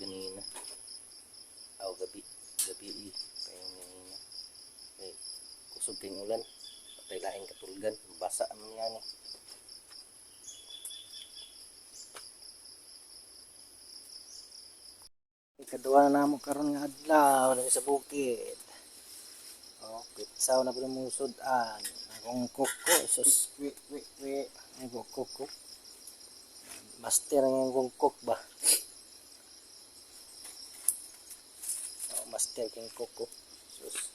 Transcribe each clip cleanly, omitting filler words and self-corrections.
ganina. Gabi. Gabi payon ganina. Okay. Kusog kayong ulan. Patay laing katulgan. Basa man yan eh. Ikaduha na mo karon nga adlaw dali sa bukid. Pitsaw na pala mong sudan. Akong kuko. Sus. Ay kuko. Master ang yung cook ba? Master king kuko. Sus.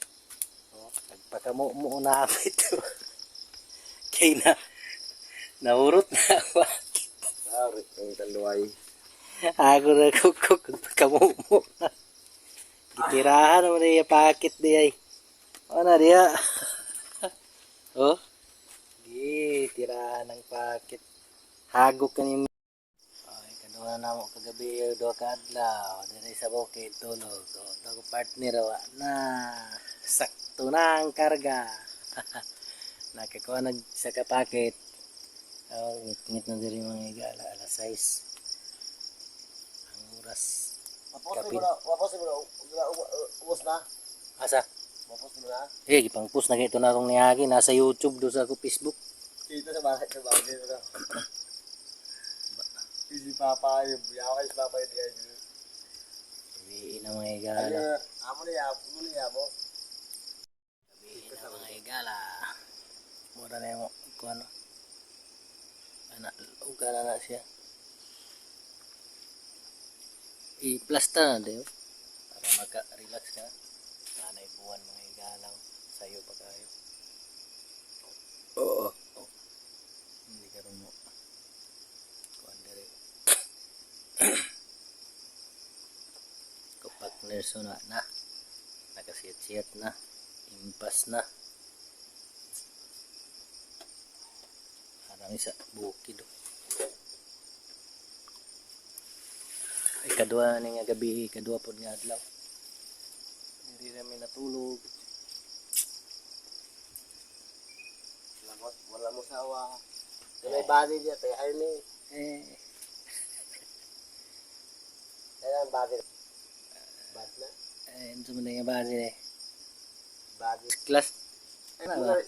Nagpakamu na ako ito. Kaya nahurot na ako. Sorry, yung taluay. Ako na kukuk. Nagpakamu na. Gitirahan naman na yung pakit di ay. O na diya. Oh. Gitirahan ng pakit. Hagok ka niyo. Kaduha na mo kagabi do ka adlaw diri sa bukid tulog. Dago partner na sakto na ang karga. Nakakuha sa kapakit. Ngit na diri mga igala alas 6. Ang oras. Wapos mo na ubos na. Asa? Wapos mo na. Gipang-post na ito na akong niyagi nasa YouTube do sa ako Facebook. Dito sa bahay dito na. Si Papa, yung buyaw si Papa yung diyan. Sabihin na mga igala. Amo niya mo. Sabihin na mga igala. Mura na yung kung ano. Ugala na siya. I-plasta na din. Para maka-relax ka. Nanay buwan mga igalaw. Sayo pa kayo. Oo. Hindi ka rin mo. Kapag nerso na nakasiyat-siyat na impas na parang isa bukid kadua ni nga gabi kadua pod nga adlaw hindi namin natulog Wala mo sawa. May body niya tayo ni. Ayan, body. Bad na. Ito mo na yung base Body. class. Ano ba?